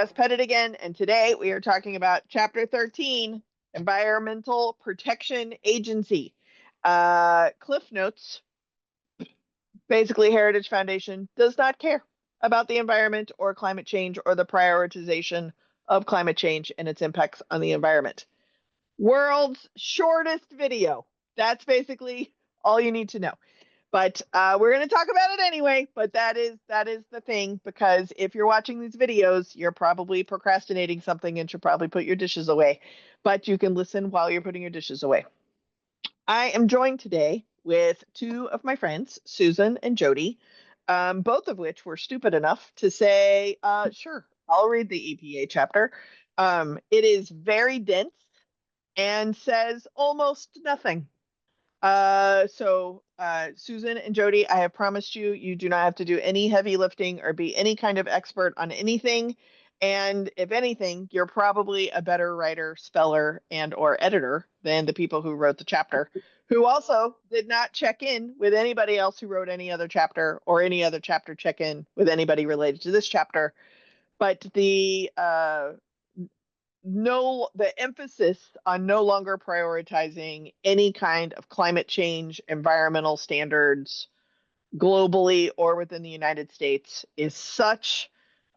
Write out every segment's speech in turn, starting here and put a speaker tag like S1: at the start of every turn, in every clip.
S1: Jess Pettitt again, and today we are talking about Chapter 13, Environmental Protection Agency. Cliff notes, basically Heritage Foundation does not care about the environment or climate change or the prioritization of climate change and its impacts on the environment. World's shortest video. That's basically all you need to know. But we're going to talk about it anyway. But that is the thing, because if you're watching these videos, you're probably procrastinating something and should probably put your dishes away. But you can listen while you're putting your dishes away. I am joined today with two of my friends, Susan and Jody, both of which were stupid enough to say, sure, I'll read the EPA chapter. It is very dense and says almost nothing. Susan and Jody, I have promised you do not have to do any heavy lifting or be any kind of expert on anything. And if anything, you're probably a better writer, speller, and or editor than the people who wrote the chapter, who also did not check in with anybody else who wrote any other chapter or any other chapter check in with anybody related to this chapter. But the emphasis on no longer prioritizing any kind of climate change, environmental standards globally or within the United States is such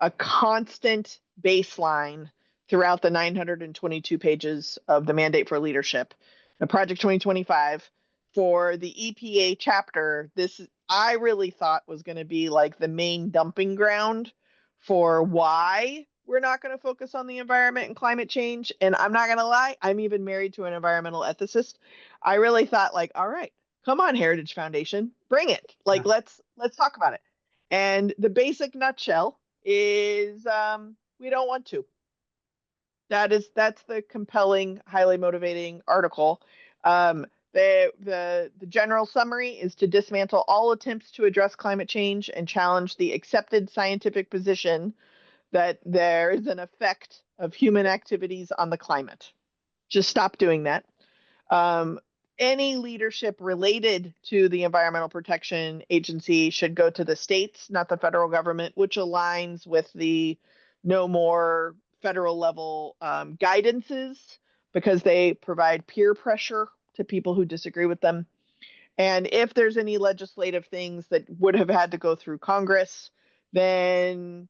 S1: a constant baseline throughout the 922 pages of the Mandate for Leadership, the Project 2025. For the EPA chapter, this I really thought was going to be like the main dumping ground for why we're not going to focus on the environment and climate change. And I'm not going to lie, I'm even married to an environmental ethicist. I really thought, like, all right, come on, Heritage Foundation, bring it. Like, let's talk about it. And the basic nutshell is we don't want to. That's the compelling, highly motivating article. The general summary is to dismantle all attempts to address climate change and challenge the accepted scientific position that there is an effect of human activities on the climate. Just stop doing that. Any leadership related to the Environmental Protection Agency should go to the states, not the federal government, which aligns with the no more federal level guidances, because they provide peer pressure to people who disagree with them. And if there's any legislative things that would have had to go through Congress, then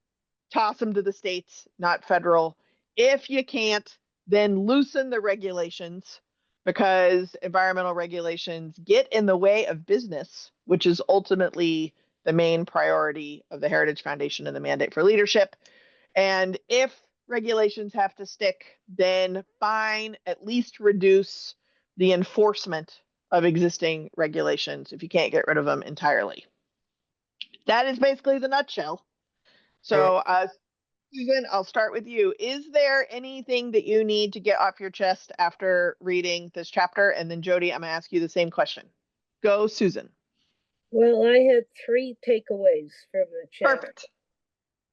S1: toss them to the states, not federal. If you can't, then loosen the regulations, because environmental regulations get in the way of business, which is ultimately the main priority of the Heritage Foundation and the Mandate for Leadership. And if regulations have to stick, then fine, at least reduce the enforcement of existing regulations if you can't get rid of them entirely. That is basically the nutshell. So, Susan, I'll start with you. Is there anything that you need to get off your chest after reading this chapter? And then Jody, I'm going to ask you the same question. Go, Susan.
S2: Well, I had 3 takeaways from the chapter.
S1: Perfect.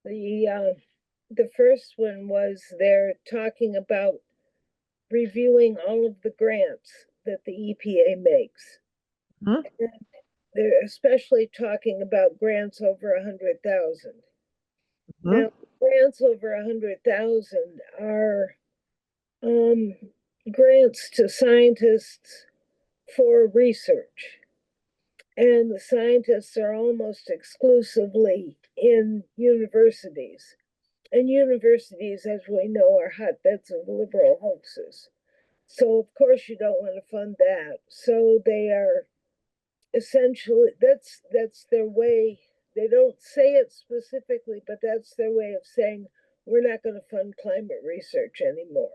S2: The first one was they're talking about reviewing all of the grants that the EPA makes.
S1: Mm-hmm.
S2: And they're especially talking about grants over 100,000. Mm-hmm. Now, grants over 100,000 are grants to scientists for research. And the scientists are almost exclusively in universities. And universities, as we know, are hotbeds of liberal hoaxes. So, of course, you don't want to fund that. So they are essentially, that's their way. They don't say it specifically, but that's their way of saying, we're not going to fund climate research anymore.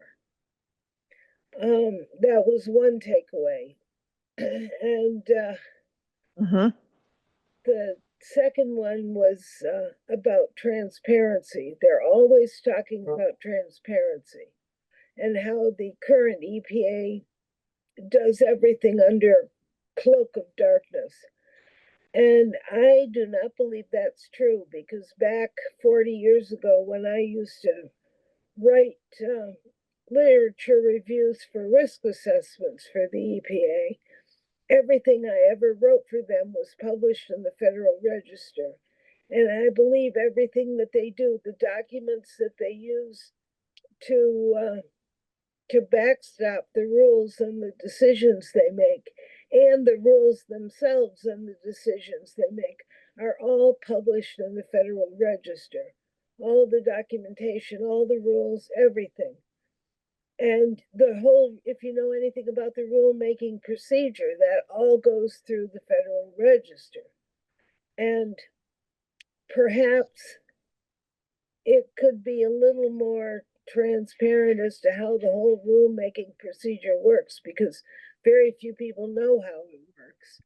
S2: That was one takeaway. And the second one was about transparency. They're always talking about transparency and how the current EPA does everything under cloak of darkness. And I do not believe that's true, because back 40 years ago, when I used to write literature reviews for risk assessments for the EPA, everything I ever wrote for them was published in the Federal Register. And I believe everything that they do, the documents that they use to backstop the rules and the decisions they make, and the rules themselves and the decisions they make, are all published in the Federal Register. All the documentation, all the rules, everything. And the whole, if you know anything about the rulemaking procedure, that all goes through the Federal Register. And perhaps it could be a little more transparent as to how the whole rulemaking procedure works, because very few people know how it works.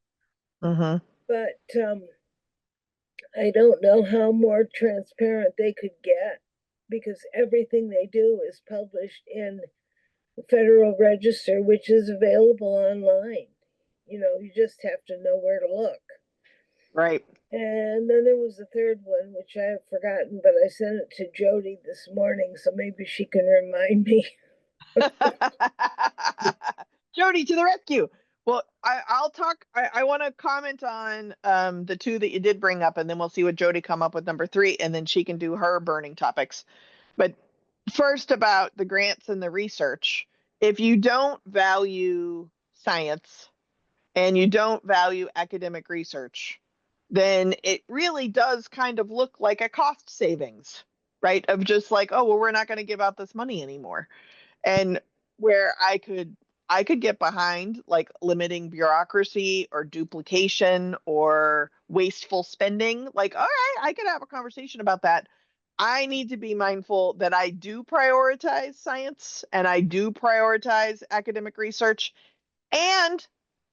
S1: Mm-hmm.
S2: But I don't know how more transparent they could get, because everything they do is published in the Federal Register, which is available online. You just have to know where to look.
S1: Right.
S2: And then there was a third one, which I have forgotten, but I sent it to Jody this morning, so maybe she can remind me.
S1: Jody to the rescue. Well, I'll talk. I want to comment on the two that you did bring up, and then we'll see what Jody come up with number 3, and then she can do her burning topics. But first, about the grants and the research. If you don't value science and you don't value academic research, then it really does kind of look like a cost savings, right? Of just like, oh, well, we're not going to give out this money anymore. And where I could get behind like limiting bureaucracy or duplication or wasteful spending. Like, all right, I could have a conversation about that. I need to be mindful that I do prioritize science and I do prioritize academic research and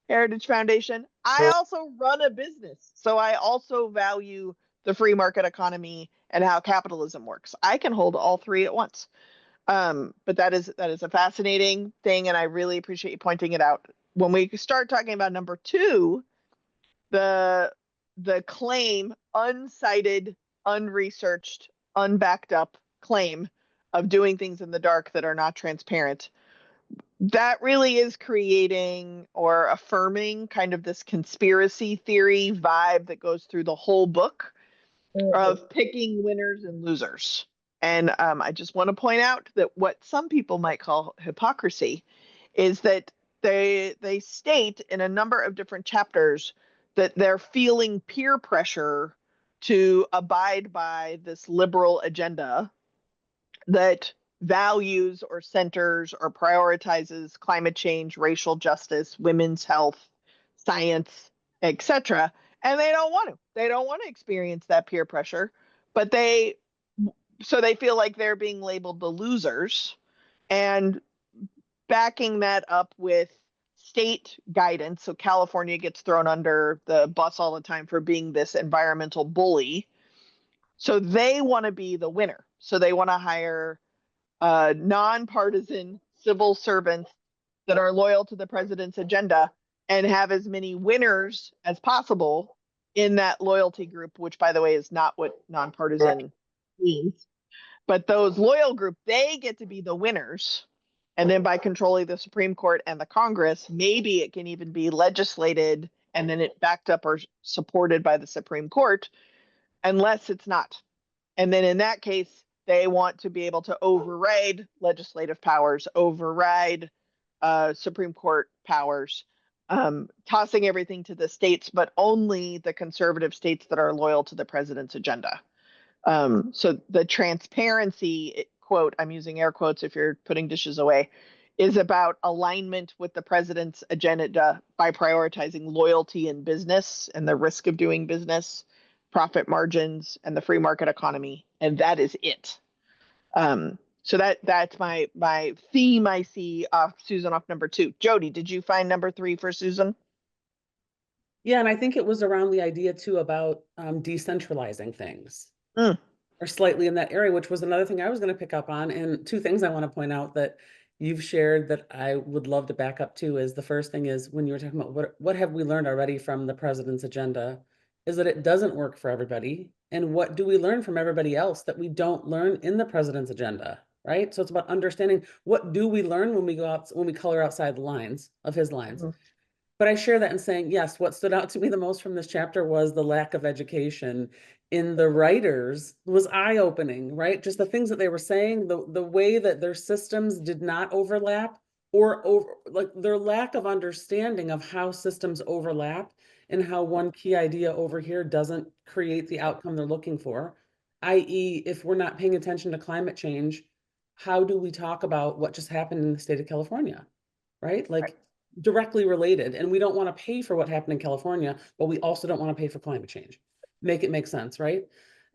S1: Heritage Foundation. I also run a business. So I also value the free market economy and how capitalism works. I can hold all 3 at once. But that is a fascinating thing, and I really appreciate you pointing it out. When we start talking about number 2, the claim, uncited, unresearched, unbacked up claim of doing things in the dark that are not transparent, that really is creating or affirming kind of this conspiracy theory vibe that goes through the whole book of picking winners and losers. And I just want to point out that what some people might call hypocrisy is that they state in a number of different chapters that they're feeling peer pressure to abide by this liberal agenda that values or centers or prioritizes climate change, racial justice, women's health, science, etc. And they don't want to. They don't want to experience that peer pressure, but they feel like they're being labeled the losers, and backing that up with state guidance. So California gets thrown under the bus all the time for being this environmental bully. So they want to be the winner. So they want to hire nonpartisan civil servants that are loyal to the president's agenda and have as many winners as possible in that loyalty group, which, by the way, is not what nonpartisan means. But those loyal group, they get to be the winners. And then by controlling the Supreme Court and the Congress, maybe it can even be legislated and then it backed up or supported by the Supreme Court, unless it's not. And then in that case, they want to be able to override legislative powers, override Supreme Court powers, tossing everything to the states, but only the conservative states that are loyal to the president's agenda. So the transparency, quote, I'm using air quotes if you're putting dishes away, is about alignment with the president's agenda by prioritizing loyalty in business and the risk of doing business, profit margins, and the free market economy. And that is it. So that's my theme I see off Susan off number 2. Jody, did you find number 3 for Susan?
S3: Yeah, and I think it was around the idea too about decentralizing things. Or slightly in that area, which was another thing I was going to pick up on. And 2 things I want to point out that you've shared that I would love to back up to is the first thing is when you were talking about what have we learned already from the president's agenda, is that it doesn't work for everybody. And what do we learn from everybody else that we don't learn in the president's agenda, right? So it's about understanding what do we learn when we go out, when we color outside the lines of his lines. But I share that in saying, yes, what stood out to me the most from this chapter was the lack of education in the writers was eye-opening, right? Just the things that they were saying, the way that their systems did not overlap, or like their lack of understanding of how systems overlap and how one key idea over here doesn't create the outcome they're looking for. i.e., if we're not paying attention to climate change, how do we talk about what just happened in the state of California, right? Like, directly related. And we don't want to pay for what happened in California, but we also don't want to pay for climate change. Make it make sense, right?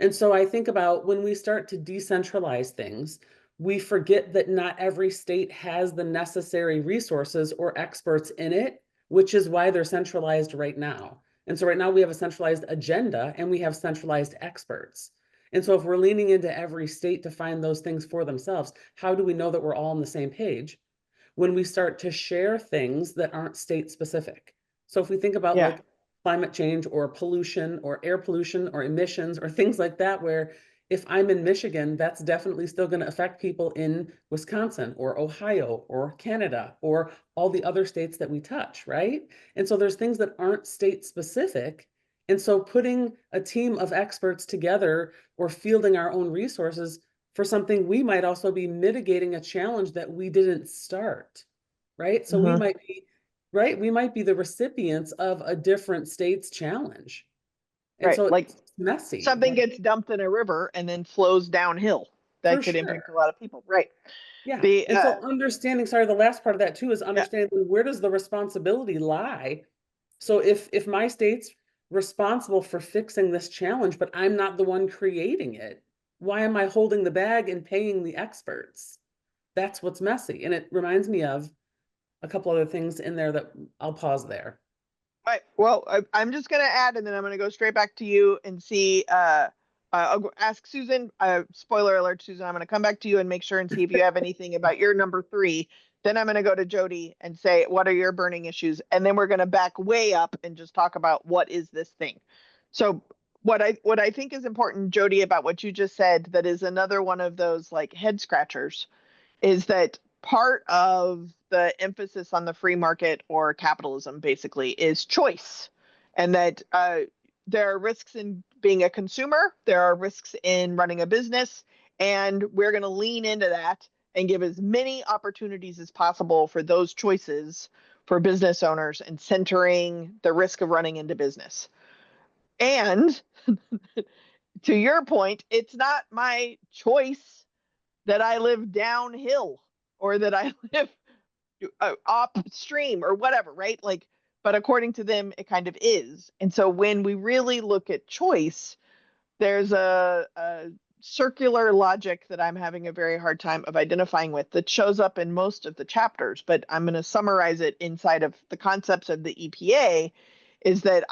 S3: And so I think about when we start to decentralize things, we forget that not every state has the necessary resources or experts in it, which is why they're centralized right now. And so right now we have a centralized agenda and we have centralized experts. And so if we're leaning into every state to find those things for themselves, how do we know that we're all on the same page? When we start to share things that aren't state specific. So if we think about
S1: Yeah.
S3: like climate change or pollution or air pollution or emissions or things like that, where if I'm in Michigan, that's definitely still going to affect people in Wisconsin or Ohio or Canada or all the other states that we touch, right? And so there's things that aren't state specific. And so putting a team of experts together or fielding our own resources for something, we might also be mitigating a challenge that we didn't start, right? So we might be, right? We might be the recipients of a different state's challenge. And
S1: Right.
S3: so
S1: Like
S3: it's messy,
S1: something gets dumped in a river and then flows downhill.
S3: for
S1: That could impact a
S3: sure.
S1: lot of people. Right.
S3: Yeah.
S1: The
S3: And so understanding, sorry, the last part of that too is
S1: yeah,
S3: understanding where does the responsibility lie? So if my state's responsible for fixing this challenge, but I'm not the one creating it, why am I holding the bag and paying the experts? That's what's messy. And it reminds me of a couple other things in there that I'll pause there.
S1: right. Well, I'm just going to add, and then I'm going to go straight back to you and see. Ask Susan. Spoiler alert, Susan. I'm going to come back to you and make sure and see if you have anything about your number 3. Then I'm going to go to Jody and say, what are your burning issues? And then we're going to back way up and just talk about what is this thing. So what I think is important, Jody, about what you just said, that is another one of those like head scratchers, is that part of the emphasis on the free market or capitalism basically is choice, and that there are risks in being a consumer, there are risks in running a business, and we're going to lean into that and give as many opportunities as possible for those choices for business owners and centering the risk of running into business. And to your point, it's not my choice that I live downhill or that I live upstream or whatever, right? Like, but according to them, it kind of is. And so when we really look at choice, there's a circular logic that I'm having a very hard time of identifying with that shows up in most of the chapters, but I'm going to summarize it inside of the concepts of the EPA. Is that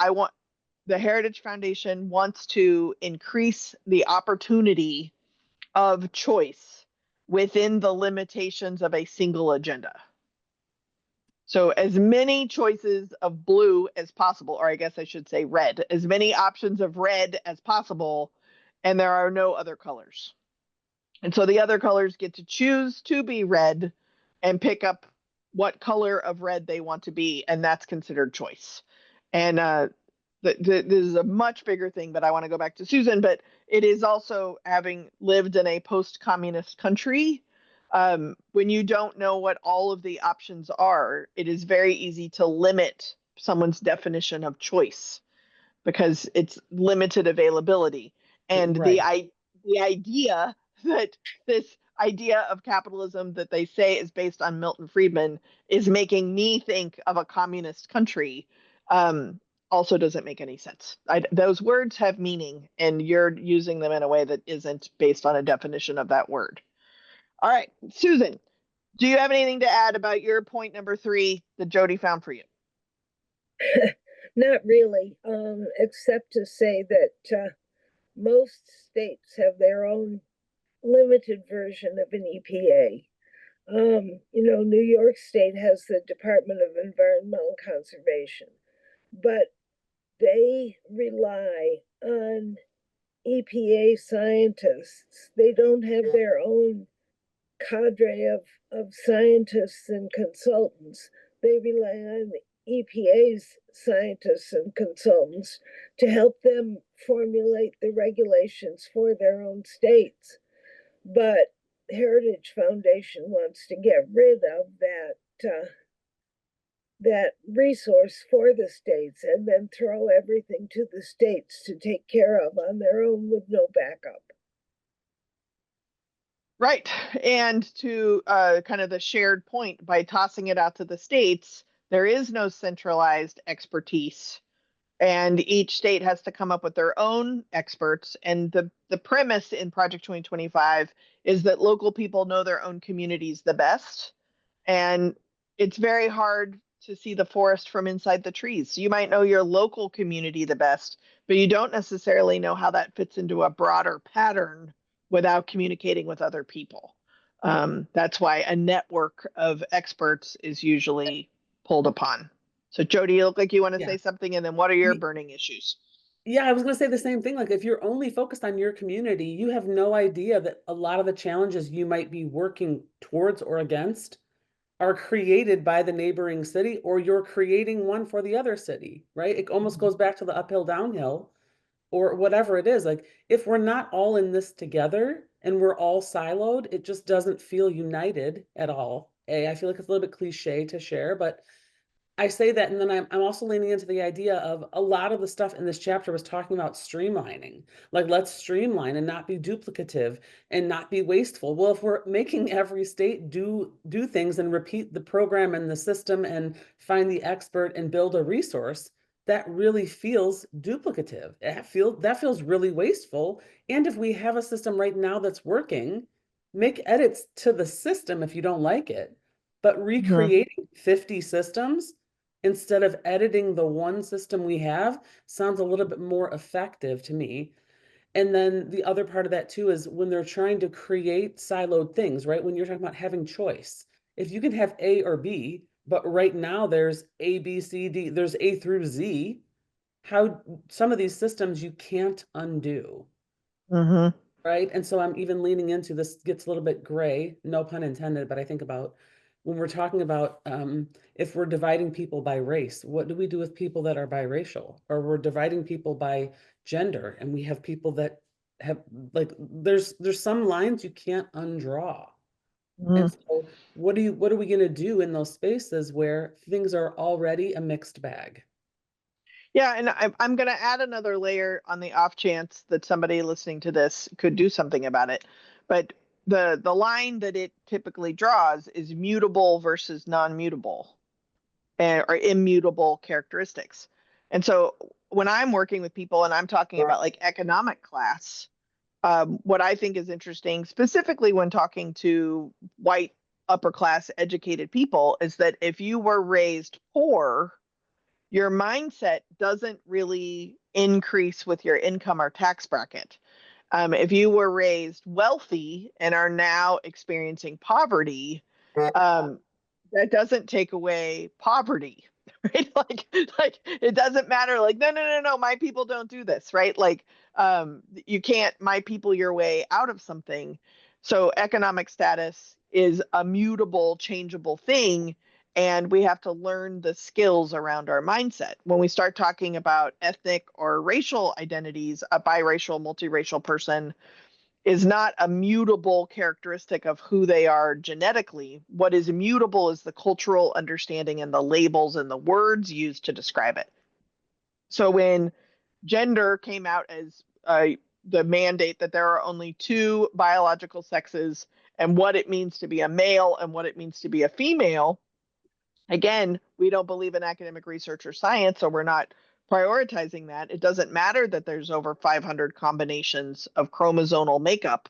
S1: the Heritage Foundation wants to increase the opportunity of choice within the limitations of a single agenda. So as many choices of blue as possible, or I guess I should say red, as many options of red as possible, and there are no other colors. And so the other colors get to choose to be red and pick up what color of red they want to be, and that's considered choice. And this is a much bigger thing, but I want to go back to Susan. But it is also, having lived in a post-communist country, when you don't know what all of the options are, it is very easy to limit someone's definition of choice because it's limited availability. And
S3: Right.
S1: the idea that this idea of capitalism that they say is based on Milton Friedman is making me think of a communist country also doesn't make any sense. Those words have meaning, and you're using them in a way that isn't based on a definition of that word. All right, Susan, do you have anything to add about your point number 3 that Jody found for you?
S2: Not really, except to say that most states have their own limited version of an EPA. New York State has the Department of Environmental Conservation, but they rely on EPA scientists. They don't have their own cadre of scientists and consultants. They rely on EPA's scientists and consultants to help them formulate the regulations for their own states. But Heritage Foundation wants to get rid of that resource for the states and then throw everything to the states to take care of on their own with no backup.
S1: Right. And to kind of the shared point, by tossing it out to the states, there is no centralized expertise. And each state has to come up with their own experts. And the premise in Project 2025 is that local people know their own communities the best. And it's very hard to see the forest from inside the trees. So you might know your local community the best, but you don't necessarily know how that fits into a broader pattern without communicating with other people. That's why a network of experts is usually pulled upon. So Jody, you look like you want to say something, and then what are your burning issues?
S3: Yeah, I was going to say the same thing. Like, if you're only focused on your community, you have no idea that a lot of the challenges you might be working towards or against are created by the neighboring city, or you're creating one for the other city, right? It almost goes back to the uphill, downhill, or whatever it is. Like, if we're not all in this together and we're all siloed, it just doesn't feel united at all. I feel like it's a little bit cliche to share, but I say that, and then I'm also leaning into the idea of a lot of the stuff in this chapter was talking about streamlining. Like, let's streamline and not be duplicative and not be wasteful. Well, if we're making every state do things and repeat the program and the system and find the expert and build a resource, that really feels duplicative. That feels really wasteful. And if we have a system right now that's working, make edits to the system if you don't like it. But recreating 50 systems instead of editing the one system we have sounds a little bit more effective to me. And then the other part of that too is when they're trying to create siloed things, right? When you're talking about having choice, if you can have A or B, but right now there's A, B, C, D, there's A through Z, how some of these systems you can't undo. Right. And so I'm even leaning into this, gets a little bit gray, no pun intended, but I think about when we're talking about if we're dividing people by race, what do we do with people that are biracial? Or we're dividing people by gender, and we have people that have, like, there's some lines you can't undraw. And so what are we going to do in those spaces where things are already a mixed bag?
S1: Yeah, and I'm going to add another layer on the off chance that somebody listening to this could do something about it. But the line that it typically draws is mutable versus non-mutable, or immutable characteristics. And so when I'm working with people and I'm talking about like economic class, what I think is interesting, specifically when talking to white upper class educated people, is that if you were raised poor, your mindset doesn't really increase with your income or tax bracket. If you were raised wealthy and are now experiencing poverty, that doesn't take away poverty, right? Like it doesn't matter. Like, no, my people don't do this, right? Like, you can't my people your way out of something. So economic status is a mutable, changeable thing, and we have to learn the skills around our mindset. When we start talking about ethnic or racial identities, a biracial, multiracial person is not a mutable characteristic of who they are genetically. What is immutable is the cultural understanding and the labels and the words used to describe it. So when gender came out as the mandate that there are only two biological sexes and what it means to be a male and what it means to be a female, again, we don't believe in academic research or science, so we're not prioritizing that. It doesn't matter that there's over 500 combinations of chromosomal makeup,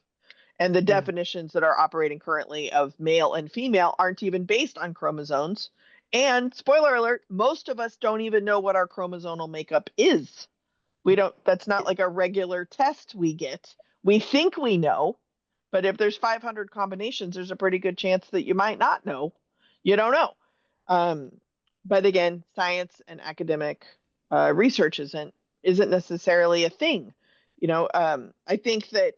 S1: and the definitions that are operating currently of male and female aren't even based on chromosomes. And spoiler alert, most of us don't even know what our chromosomal makeup is. That's not like a regular test we get. We think we know, but if there's 500 combinations, there's a pretty good chance that you might not know. You don't know. But again, science and academic research isn't necessarily a thing. I think that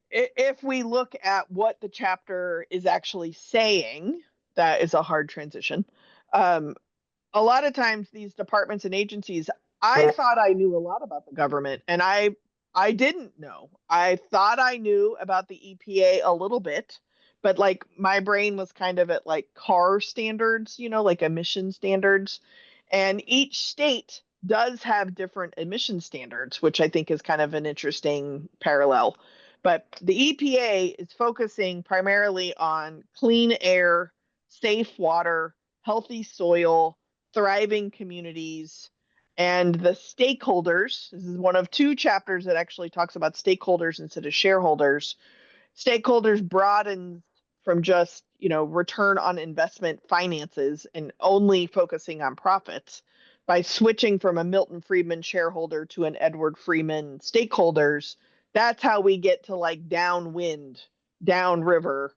S1: if we look at what the chapter is actually saying, that is a hard transition. a lot of times these departments and agencies, I thought I knew a lot about the government, and I didn't know. I thought I knew about the EPA a little bit, but like my brain was kind of at like car standards, like emission standards. And each state does have different emission standards, which I think is kind of an interesting parallel. But the EPA is focusing primarily on clean air, safe water, healthy soil, thriving communities, and the stakeholders. This is one of two chapters that actually talks about stakeholders instead of shareholders. Stakeholders broadens from just, return on investment finances and only focusing on profits by switching from a Milton Friedman shareholder to an Edward Freeman stakeholders. That's how we get to like downwind, downriver,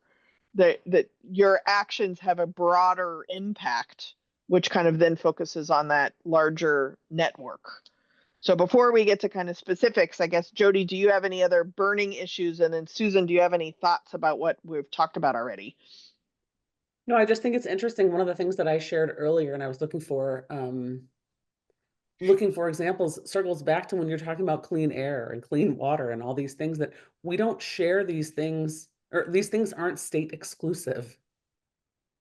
S1: that your actions have a broader impact, which kind of then focuses on that larger network. So before we get to kind of specifics, I guess, Jody, do you have any other burning issues? And then Susan, do you have any thoughts about what we've talked about already?
S3: No, I just think it's interesting. One of the things that I shared earlier, and I was looking for examples, circles back to when you're talking about clean air and clean water and all these things, that we don't share these things, or these things aren't state exclusive.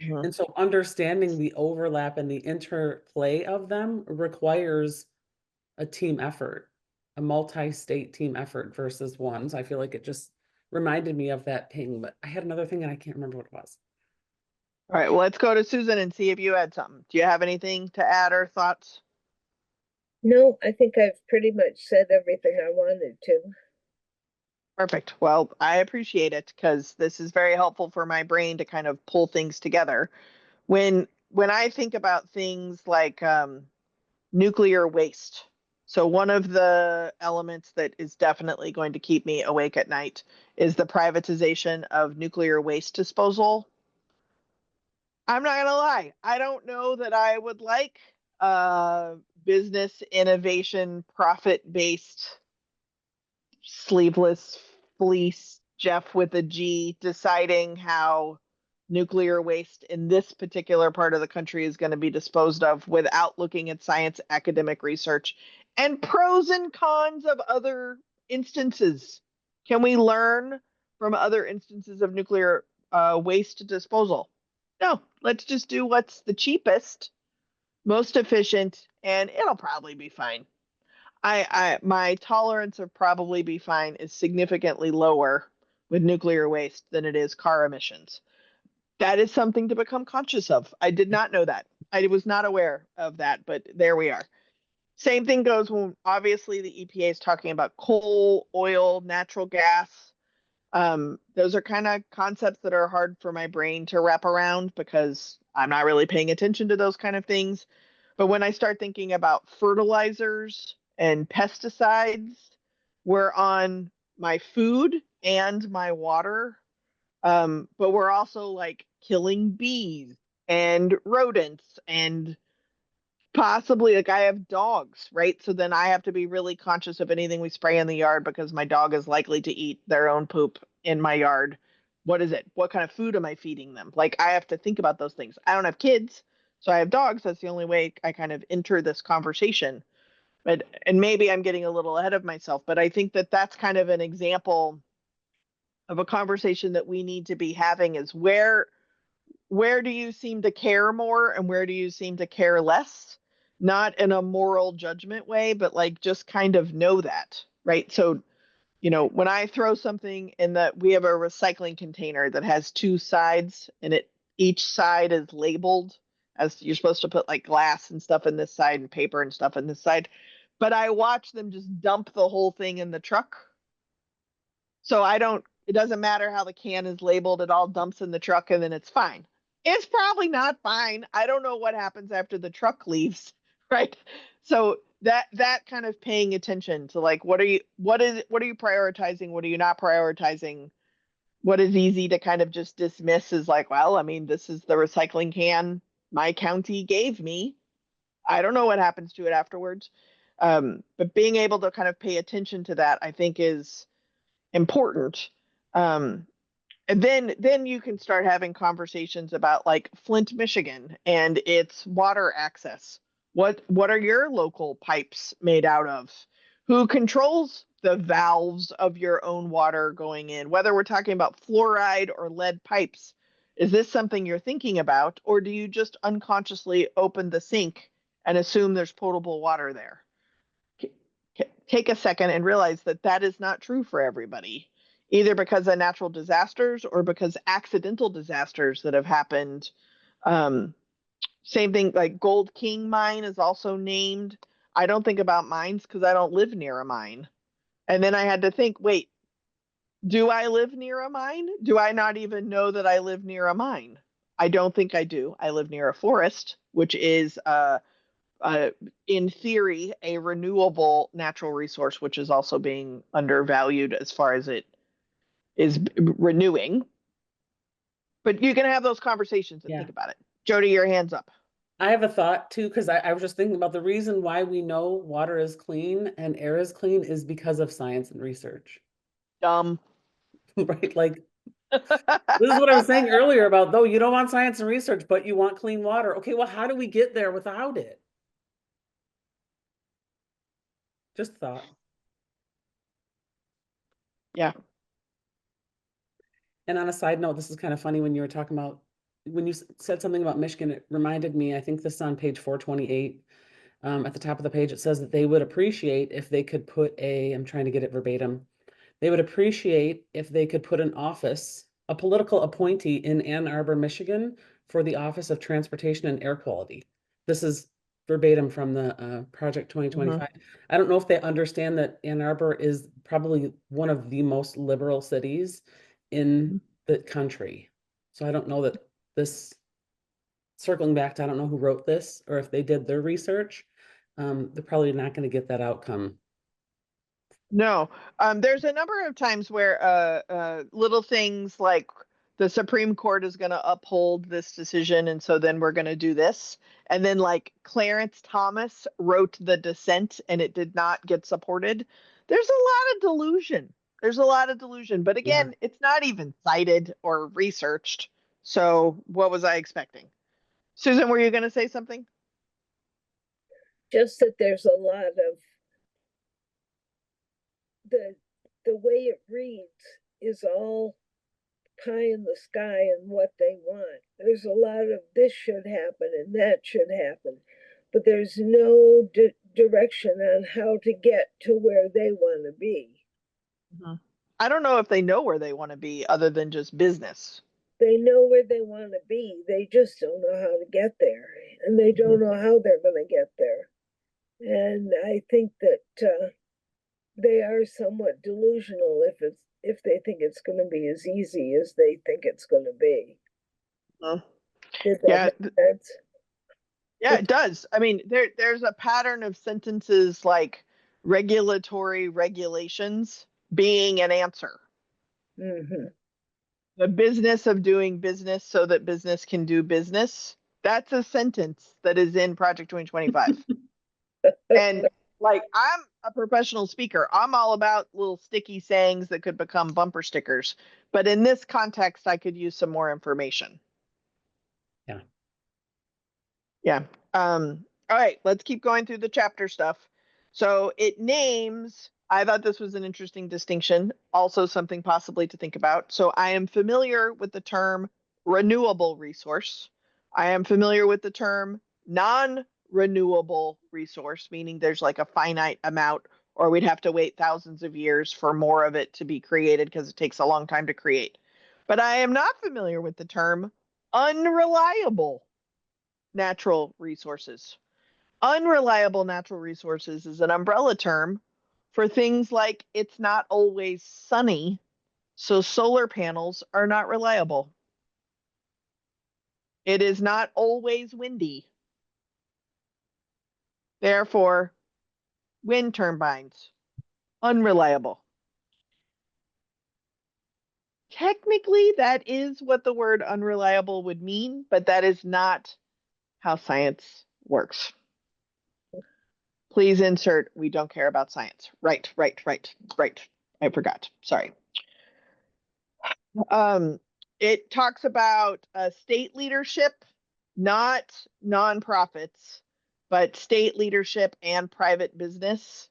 S1: Mhm.
S3: And so understanding the overlap and the interplay of them requires a team effort, a multi-state team effort versus one. So I feel like it just reminded me of that ping, but I had another thing and I can't remember what it was.
S1: All right, well, let's go to Susan and see if you had something. Do you have anything to add or thoughts?
S2: No, I think I've pretty much said everything I wanted to.
S1: Perfect. Well, I appreciate it because this is very helpful for my brain to kind of pull things together. When I think about things like nuclear waste, so one of the elements that is definitely going to keep me awake at night is the privatization of nuclear waste disposal. I'm not gonna lie, I don't know that I would like business innovation profit based sleeveless fleece Jeff with a G deciding how nuclear waste in this particular part of the country is going to be disposed of without looking at science academic research and pros and cons of other instances. Can we learn from other instances of nuclear waste disposal? No, let's just do what's the cheapest, most efficient, and it'll probably be fine. My tolerance of probably be fine is significantly lower with nuclear waste than it is car emissions. That is something to become conscious of. I did not know that. I was not aware of that, but there we are. Same thing goes when obviously the EPA is talking about coal, oil, natural gas. Those are kind of concepts that are hard for my brain to wrap around because I'm not really paying attention to those kind of things. But when I start thinking about fertilizers and pesticides, we're on my food and my water. But we're also like killing bees and rodents and possibly like I have dogs, right? So then I have to be really conscious of anything we spray in the yard because my dog is likely to eat their own poop in my yard. What is it? What kind of food am I feeding them? Like I have to think about those things. I don't have kids, so I have dogs. That's the only way I kind of enter this conversation. But and maybe I'm getting a little ahead of myself, but I think that that's kind of an example of a conversation that we need to be having is where do you seem to care more and where do you seem to care less? Not in a moral judgment way, but like just kind of know that, right? So, when I throw something in that we have a recycling container that has two sides and each side is labeled as you're supposed to put like glass and stuff in this side and paper and stuff in this side. But I watch them just dump the whole thing in the truck. So it doesn't matter how the can is labeled, it all dumps in the truck and then it's fine. It's probably not fine. I don't know what happens after the truck leaves, right? So that kind of paying attention to like what are you prioritizing? What are you not prioritizing? What is easy to kind of just dismiss is like, well, I mean, this is the recycling can my county gave me. I don't know what happens to it afterwards. But being able to kind of pay attention to that, I think is important. Um, And then you can start having conversations about like Flint, Michigan and its water access. What are your local pipes made out of? Who controls the valves of your own water going in? Whether we're talking about fluoride or lead pipes, is this something you're thinking about, or do you just unconsciously open the sink and assume there's potable water there? Take a second and realize that that is not true for everybody, either because of natural disasters or because accidental disasters that have happened. Um, Same thing, like Gold King mine is also named. I don't think about mines because I don't live near a mine. And then I had to think, wait, do I live near a mine? Do I not even know that I live near a mine? I don't think I do. I live near a forest, which is in theory, a renewable natural resource, which is also being undervalued as far as it is renewing. But you can have those conversations and think about it. Jody, your hand's up.
S3: I have a thought too, because I was just thinking about the reason why we know water is clean and air is clean is because of science and research.
S1: Dumb.
S3: Right? Like, this is what I was saying earlier about, though, you don't want science and research, but you want clean water. Okay, well, how do we get there without it? Just thought.
S1: Yeah.
S3: And on a side note, this is kind of funny when you were talking about, when you said something about Michigan, it reminded me, I think this is on page 428. At the top of the page, it says that they would appreciate if they could put I'm trying to get it verbatim. They would appreciate if they could put an office, a political appointee in Ann Arbor, Michigan for the Office of Transportation and Air Quality. This is verbatim from the Project 2025. I don't know if they understand that Ann Arbor is probably one of the most liberal cities in the country. So I don't know that this, circling back to, I don't know who wrote this or if they did their research, they're probably not going to get that outcome.
S1: No, there's a number of times where little things like the Supreme Court is going to uphold this decision, and so then we're going to do this. And then, like Clarence Thomas wrote the dissent, and it did not get supported. There's a lot of delusion. There's a lot of delusion, but again, it's not even cited or researched. So, what was I expecting? Susan, were you going to say something?
S2: Just that there's a lot of the way it reads is all pie in the sky and what they want. There's a lot of this should happen and that should happen, but there's no direction on how to get to where they want to be.
S1: I don't know if they know where they want to be other than just business.
S2: They know where they want to be. They just don't know how to get there, and they don't know how they're going to get there. And I think that they are somewhat delusional if they think it's going to be as easy as they think it's going to be. Did that make sense?
S1: Yeah, it does. I mean, there's a pattern of sentences like regulatory regulations being an answer. The business of doing business so that business can do business. That's a sentence that is in Project 2025. And like, I'm a professional speaker. I'm all about little sticky sayings that could become bumper stickers. But in this context, I could use some more information.
S3: Yeah.
S1: Yeah. All right, let's keep going through the chapter stuff. So it names, I thought this was an interesting distinction, also something possibly to think about. So I am familiar with the term renewable resource. I am familiar with the term non-renewable resource, meaning there's like a finite amount, or we'd have to wait thousands of years for more of it to be created because it takes a long time to create. But I am not familiar with the term unreliable natural resources. Unreliable natural resources is an umbrella term for things like it's not always sunny, so solar panels are not reliable. It is not always windy. Therefore, wind turbines, unreliable. Technically, that is what the word unreliable would mean, but that is not how science works. Please insert, we don't care about science. Right. I forgot. Sorry. It talks about state leadership, not nonprofits, but state leadership and private business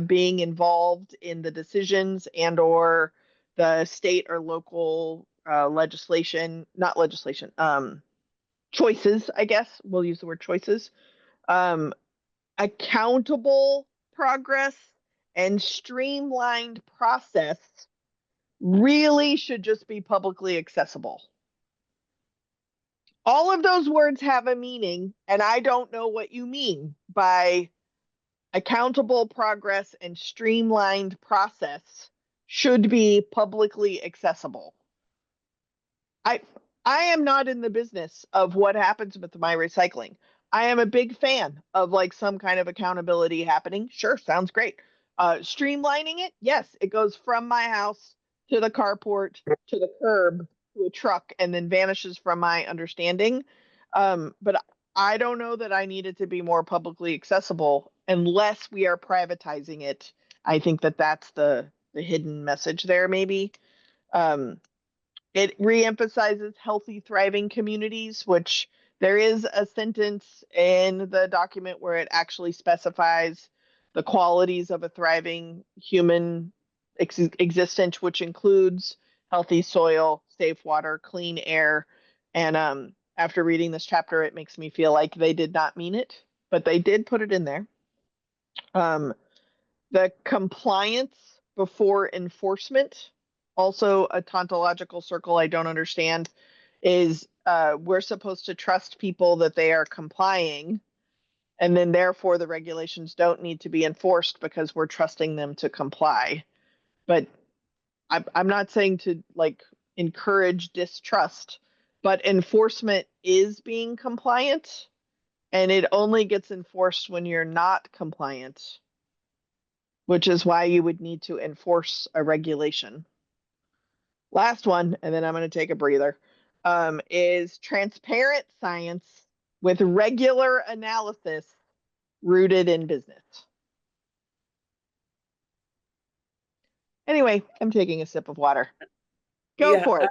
S1: being involved in the decisions and or the state or local not legislation, choices, I guess. We'll use the word choices. Accountable progress and streamlined process really should just be publicly accessible. All of those words have a meaning, and I don't know what you mean by accountable progress and streamlined process should be publicly accessible. I am not in the business of what happens with my recycling. I am a big fan of like some kind of accountability happening. Sure, sounds great. Streamlining it, yes, it goes from my house to the carport to the curb to a truck and then vanishes from my understanding. But I don't know that I need it to be more publicly accessible unless we are privatizing it. I think that that's the hidden message there, maybe. It reemphasizes healthy, thriving communities, which there is a sentence in the document where it actually specifies the qualities of a thriving human existence, which includes healthy soil, safe water, clean air. And after reading this chapter, it makes me feel like they did not mean it, but they did put it in there. The compliance before enforcement, also a tautological circle I don't understand, is we're supposed to trust people that they are complying, and then therefore the regulations don't need to be enforced because we're trusting them to comply. But I'm not saying to like encourage distrust, but enforcement is being compliant, and it only gets enforced when you're not compliant, which is why you would need to enforce a regulation. Last one, and then I'm going to take a breather, is transparent science with regular analysis rooted in business. Anyway, I'm taking a sip of water. Go for it.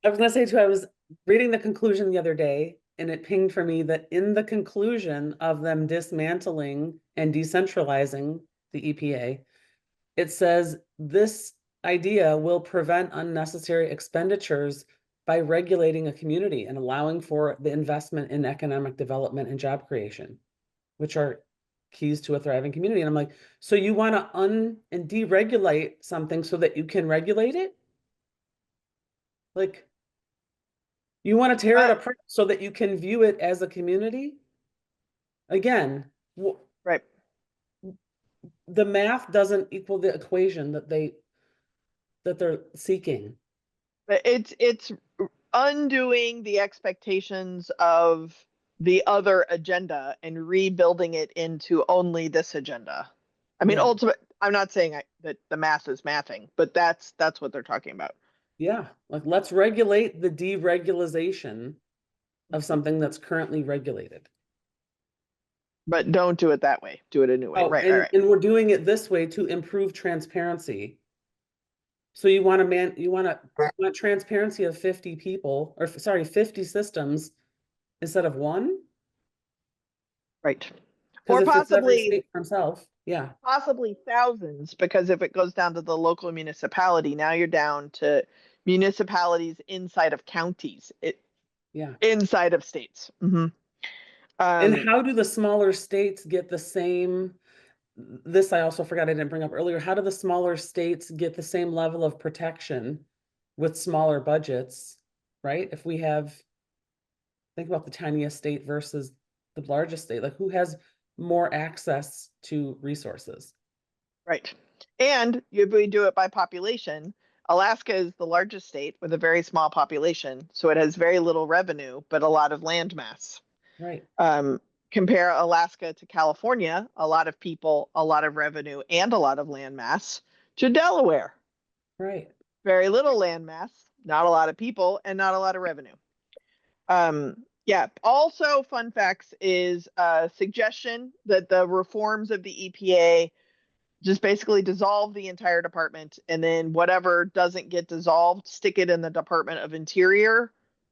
S3: I was going to say too, I was reading the conclusion the other day, and it pinged for me that in the conclusion of them dismantling and decentralizing the EPA, it says this idea will prevent unnecessary expenditures by regulating a community and allowing for the investment in economic development and job creation, which are keys to a thriving community. And I'm like, so you want to and deregulate something so that you can regulate it? Like, you want to tear it apart so that you can view it as a community? Again,
S1: right.
S3: The math doesn't equal the equation that they're seeking.
S1: It's undoing the expectations of the other agenda and rebuilding it into only this agenda. I mean, I'm not saying that the math is mathing, but that's what they're talking about.
S3: Yeah, like let's regulate the deregulation of something that's currently regulated.
S1: But don't do it that way. Do it a new way. Right.
S3: And we're doing it this way to improve transparency. So you want transparency of 50 people, or sorry, 50 systems instead of one?
S1: Right.
S3: Or possibly himself. Yeah.
S1: Possibly thousands, because if it goes down to the local municipality, now you're down to municipalities inside of counties. Inside of states. Mm-hmm.
S3: And how do the smaller states get the same? This I also forgot I didn't bring up earlier. How do the smaller states get the same level of protection with smaller budgets, right? If we think about the tiniest state versus the largest state, like who has more access to resources?
S1: Right. And if we do it by population, Alaska is the largest state with a very small population, so it has very little revenue, but a lot of land mass.
S3: Right.
S1: Compare Alaska to California, a lot of people, a lot of revenue, and a lot of land mass, to Delaware.
S3: Right.
S1: Very little land mass, not a lot of people, and not a lot of revenue. Yeah. Also, fun facts is a suggestion that the reforms of the EPA Just basically dissolve the entire department, and then whatever doesn't get dissolved, stick it in the Department of Interior,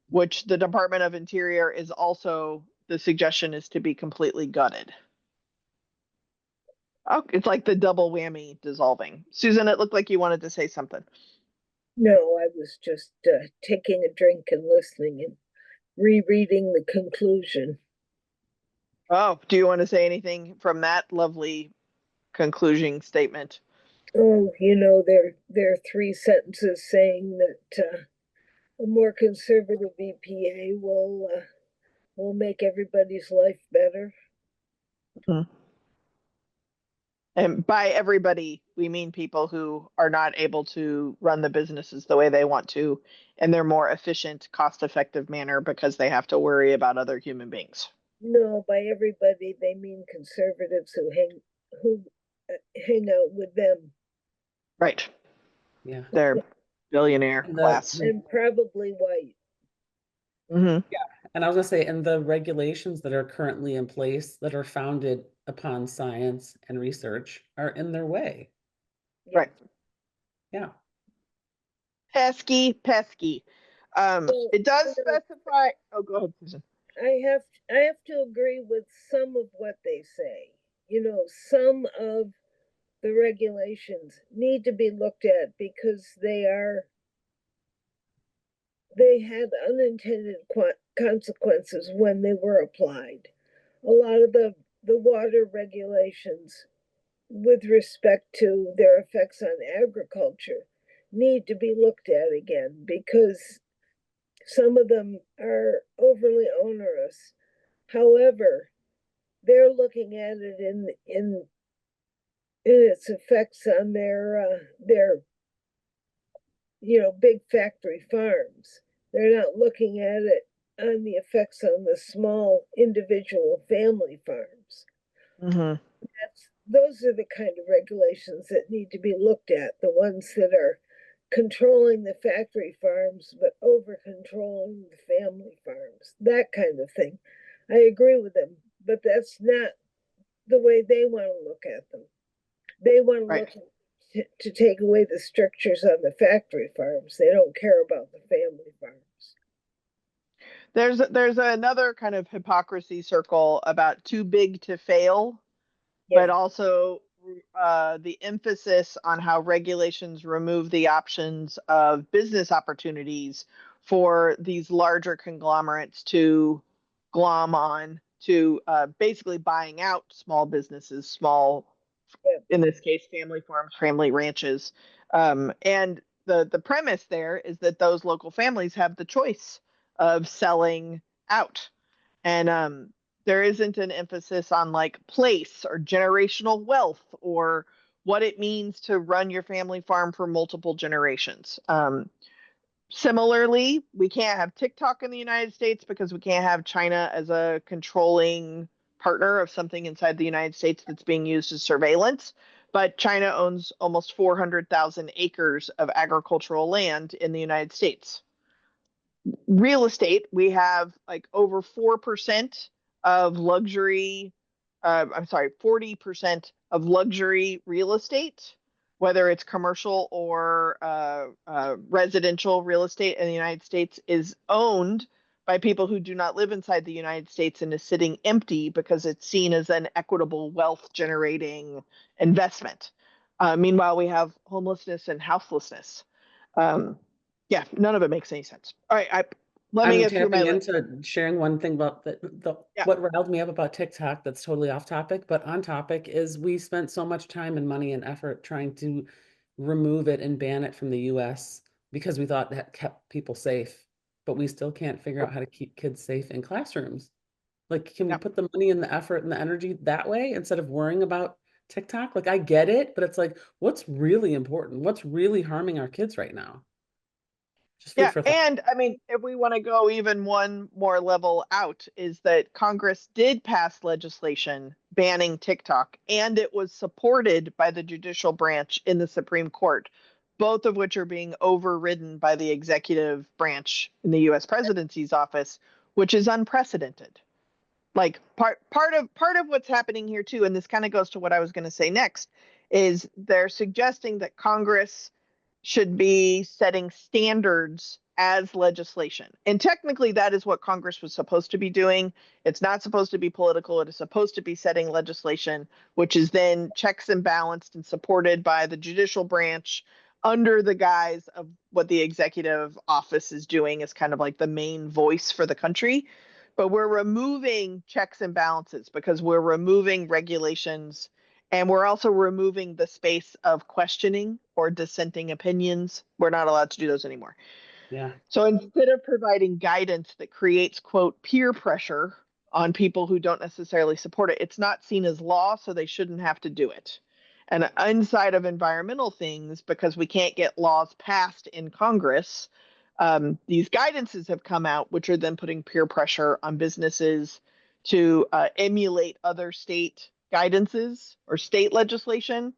S1: which the Department of Interior is also, the suggestion is to be completely gutted. Oh, it's like the double whammy dissolving. Susan, it looked like you wanted to say something.
S2: No, I was just taking a drink and listening and rereading the conclusion.
S1: Oh, do you want to say anything from that lovely concluding statement?
S2: Oh, there are three sentences saying that a more conservative EPA will make everybody's life better.
S1: Mm-hmm. And by everybody, we mean people who are not able to run the businesses the way they want to in their more efficient, cost-effective manner because they have to worry about other human beings.
S2: No, by everybody they mean conservatives who hang out with them.
S1: Right.
S3: Yeah.
S1: They're billionaire class.
S2: And probably white.
S1: Mm-hmm.
S3: Yeah. And I was gonna say, and the regulations that are currently in place that are founded upon science and research are in their way.
S2: Yeah.
S1: Right.
S3: Yeah.
S1: Pesky, pesky. It does specify. Oh, go ahead, Susan.
S2: I have to agree with some of what they say. Some of the regulations need to be looked at because they had unintended consequences when they were applied. A lot of the water regulations with respect to their effects on agriculture need to be looked at again because some of them are overly onerous. However, they're looking at it in its effects on their big factory farms. They're not looking at it on the effects on the small individual family farms.
S1: Mm-hmm.
S2: Those are the kind of regulations that need to be looked at, the ones that are controlling the factory farms but over controlling the family farms, that kind of thing. I agree with them, but that's not the way they want to look at them. They want to
S1: Right.
S2: look to take away the strictures on the factory farms. They don't care about the family farms.
S1: There's another kind of hypocrisy circle about too big to fail,
S2: Yeah.
S1: but also the emphasis on how regulations remove the options of business opportunities for these larger conglomerates to glom on to basically buying out small businesses, in this case, family farms, family ranches. And the premise there is that those local families have the choice of selling out. And there isn't an emphasis on like place or generational wealth or what it means to run your family farm for multiple generations. Similarly, we can't have TikTok in the United States because we can't have China as a controlling partner of something inside the United States that's being used as surveillance. But China owns almost 400,000 acres of agricultural land in the United States. Real estate, we have like over 4% of luxury, I'm sorry, 40% of luxury real estate, whether it's commercial or residential real estate in the United States, is owned by people who do not live inside the United States and is sitting empty because it's seen as an equitable wealth generating investment. Meanwhile, we have homelessness and houselessness. Yeah, none of it makes any sense. All right, let me
S3: I'm
S1: get through my
S3: tapping
S1: list.
S3: into sharing one thing about
S1: Yeah.
S3: what riled me up about TikTok that's totally off topic, but on topic is we spent so much time and money and effort trying to remove it and ban it from the US because we thought that kept people safe, but we still can't figure out how to keep kids safe in classrooms. Like, can we
S1: Yeah.
S3: put the money and the effort and the energy that way instead of worrying about TikTok? Like, I get it, but it's like, what's really important? What's really harming our kids right now? Just food
S1: Yeah,
S3: for thought.
S1: and I mean, if we want to go even one more level out, is that Congress did pass legislation banning TikTok, and it was supported by the judicial branch in the Supreme Court, both of which are being overridden by the executive branch in the US presidency's office, which is unprecedented. Like part of what's happening here too, and this kind of goes to what I was going to say next, is they're suggesting that Congress should be setting standards as legislation. And technically, that is what Congress was supposed to be doing. It's not supposed to be political. It is supposed to be setting legislation, which is then checks and balanced and supported by the judicial branch under the guise of what the executive office is doing as kind of like the main voice for the country. But we're removing checks and balances because we're removing regulations, and we're also removing the space of questioning or dissenting opinions. We're not allowed to do those anymore.
S3: Yeah.
S1: So instead of providing guidance that creates, quote, peer pressure on people who don't necessarily support it, it's not seen as law, so they shouldn't have to do it. And inside of environmental things, because we can't get laws passed in Congress, these guidances have come out, which are then putting peer pressure on businesses to emulate other state guidances or state legislation.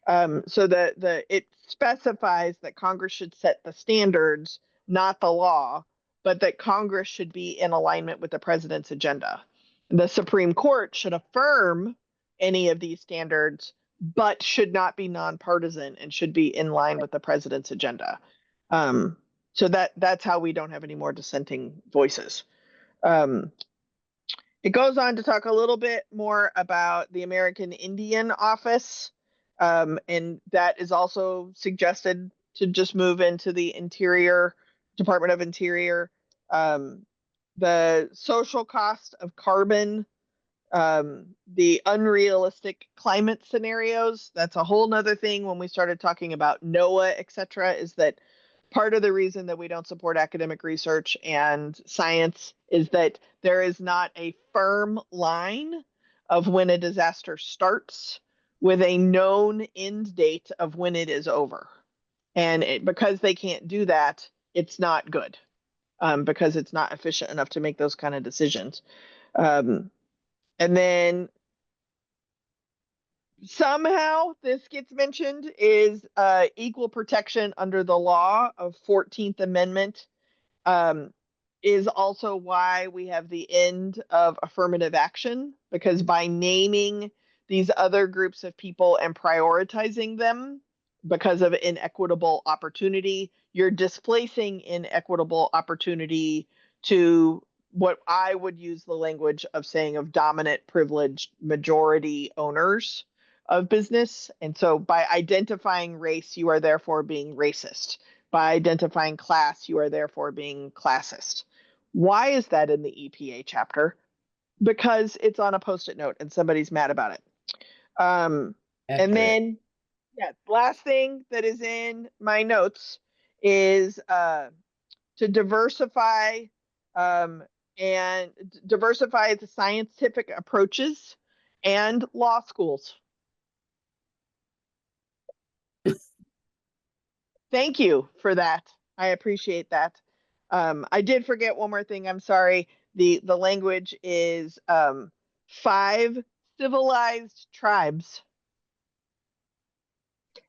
S1: So that it specifies that Congress should set the standards, not the law, but that Congress should be in alignment with the president's agenda. The Supreme Court should affirm any of these standards, but should not be nonpartisan and should be in line with the president's agenda. So that's how we don't have any more dissenting voices. It goes on to talk a little bit more about the American Indian Office, and that is also suggested to just move into the Interior, Department of Interior. The social cost of carbon, the unrealistic climate scenarios, that's a whole nother thing when we started talking about NOAA, et cetera, is that part of the reason that we don't support academic research and science is that there is not a firm line of when a disaster starts with a known end date of when it is over. And because they can't do that, it's not good, because it's not efficient enough to make those kind of decisions. And then somehow this gets mentioned is equal protection under the law of 14th Amendment, is also why we have the end of affirmative action, because by naming these other groups of people and prioritizing them because of inequitable opportunity, you're displacing inequitable opportunity to what I would use the language of saying of dominant privileged majority owners of business. And so by identifying race, you are therefore being racist. By identifying class, you are therefore being classist. Why is that in the EPA chapter? Because it's on a post-it note and somebody's mad about it. And then, yeah, last thing that is in my notes is to diversify and diversify the scientific approaches and law schools. Thank you for that. I appreciate that. I did forget one more thing. I'm sorry. The language is 5 civilized tribes.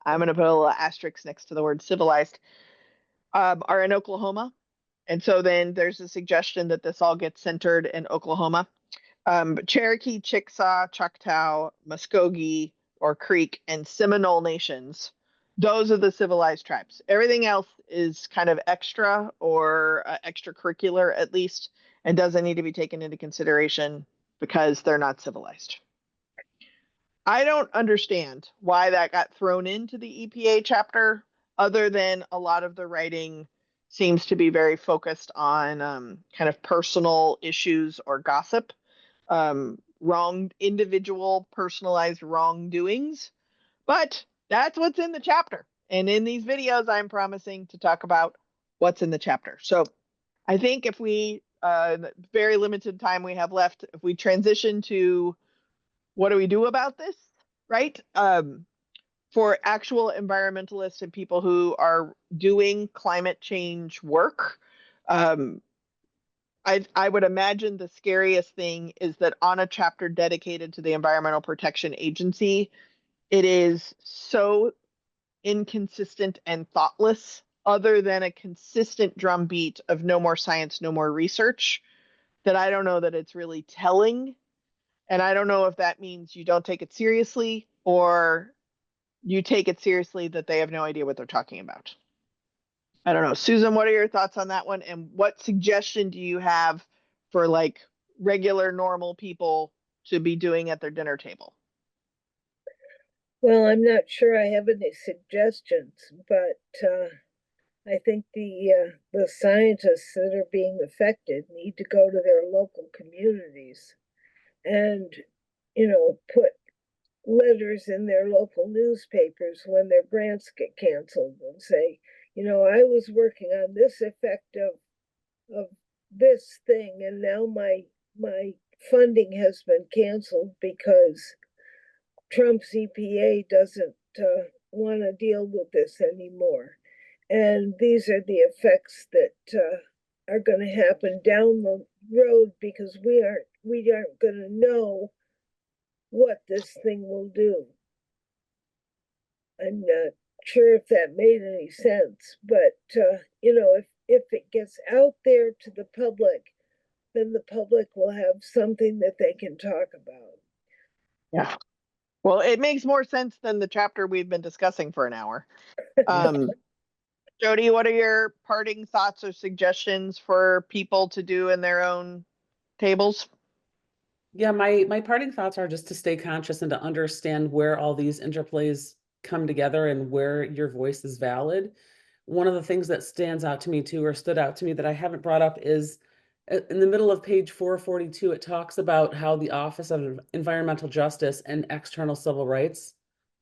S1: I'm going to put a little asterisk next to the word civilized, are in Oklahoma. And so then there's a suggestion that this all gets centered in Oklahoma. Cherokee, Chickasaw, Choctaw, Muskogee, or Creek, and Seminole nations. Those are the civilized tribes. Everything else is kind of extra or extracurricular, at least, and doesn't need to be taken into consideration because they're not civilized. I don't understand why that got thrown into the EPA chapter, other than a lot of the writing seems to be very focused on kind of personal issues or gossip, wrong individual personalized wrongdoings. But that's what's in the chapter. And in these videos, I'm promising to talk about what's in the chapter. So I think if we, very limited time we have left, if we transition to what do we do about this, right? For actual environmentalists and people who are doing climate change work, I would imagine the scariest thing is that on a chapter dedicated to the Environmental Protection Agency, it is so inconsistent and thoughtless, other than a consistent drumbeat of no more science, no more research, that I don't know that it's really telling. And I don't know if that means you don't take it seriously or you take it seriously that they have no idea what they're talking about. I don't know. Susan, what are your thoughts on that one? And what suggestion do you have for like regular, normal people to be doing at their dinner table?
S2: Well, I'm not sure I have any suggestions, but I think the scientists that are being affected need to go to their local communities and, put letters in their local newspapers when their grants get canceled and say, I was working on this effect of this thing, and now my funding has been canceled because Trump's EPA doesn't want to deal with this anymore. And these are the effects that are going to happen down the road because we aren't going to know what this thing will do. I'm not sure if that made any sense, but if it gets out there to the public, then the public will have something that they can talk about.
S1: Yeah. Well, it makes more sense than the chapter we've been discussing for an hour. Jody, what are your parting thoughts or suggestions for people to do in their own tables?
S3: Yeah, my parting thoughts are just to stay conscious and to understand where all these interplays come together and where your voice is valid. One of the things that stands out to me too, or stood out to me that I haven't brought up is in the middle of page 442, it talks about how the Office of Environmental Justice and External Civil Rights,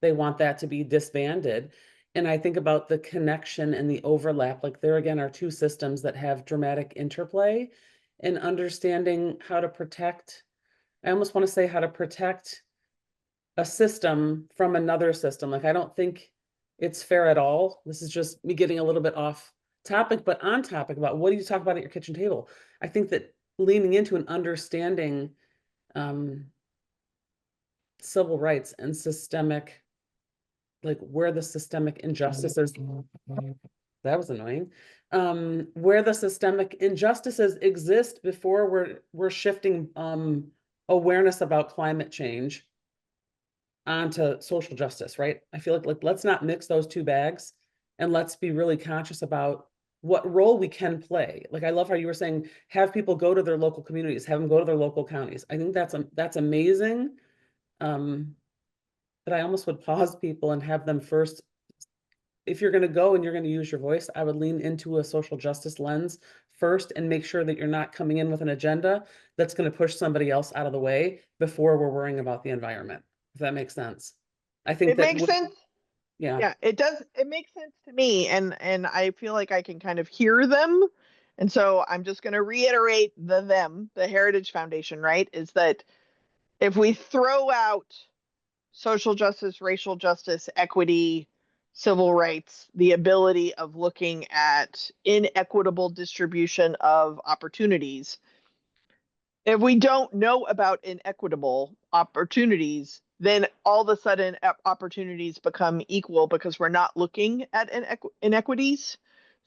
S3: they want that to be disbanded. And I think about the connection and the overlap, like there again are two systems that have dramatic interplay, and understanding how to protect, I almost want to say how to protect a system from another system. Like, I don't think it's fair at all. This is just me getting a little bit off topic, but on topic about what do you talk about at your kitchen table? I think that leaning into and understanding civil rights and systemic, like where the systemic injustices, that was annoying, where the systemic injustices exist before we're shifting awareness about climate change onto social justice, right? I feel like let's not mix those two bags, and let's be really conscious about what role we can play. Like, I love how you were saying, have people go to their local communities, have them go to their local counties. I think that's amazing. But I almost would pause people and have them first, if you're going to go and you're going to use your voice, I would lean into a social justice lens first and make sure that you're not coming in with an agenda that's going to push somebody else out of the way before we're worrying about the environment, if that makes sense. I think
S1: It
S3: that
S1: makes sense.
S3: yeah.
S1: Yeah, it does. It makes sense to me. And I feel like I can kind of hear them. And so I'm just going to reiterate the Heritage Foundation, right? Is that if we throw out social justice, racial justice, equity, civil rights, the ability of looking at inequitable distribution of opportunities, if we don't know about inequitable opportunities, then all of a sudden opportunities become equal because we're not looking at inequities.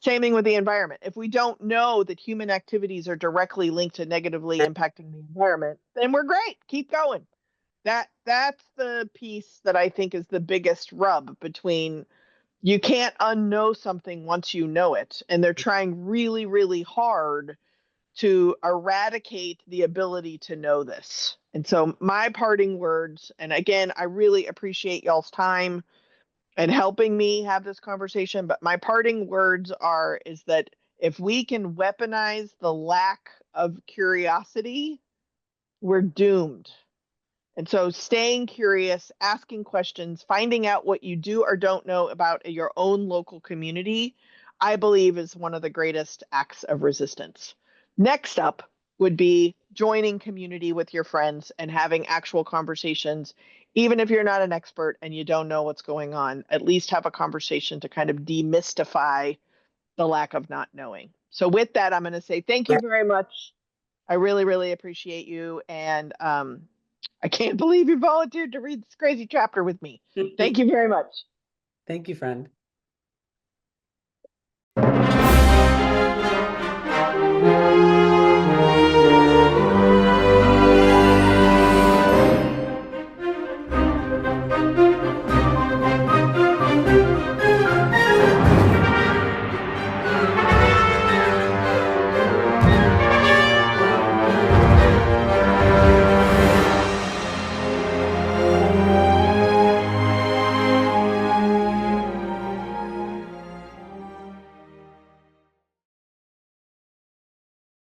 S1: Same thing with the environment. If we don't know that human activities are directly linked to negatively impacting the environment, then we're great. Keep going. That's the piece that I think is the biggest rub between, you can't unknow something once you know it. And they're trying really, really hard to eradicate the ability to know this. And so my parting words, and again, I really appreciate y'all's time and helping me have this conversation, but my parting words is that if we can weaponize the lack of curiosity, we're doomed. And so staying curious, asking questions, finding out what you do or don't know about your own local community, I believe is one of the greatest acts of resistance. Next up would be joining community with your friends and having actual conversations. Even if you're not an expert and you don't know what's going on, at least have a conversation to kind of demystify the lack of not knowing. So with that, I'm going to say thank you very much. I really, really appreciate you. And I can't believe you volunteered to read this crazy chapter with me. Thank you very much.
S3: Thank you, friend.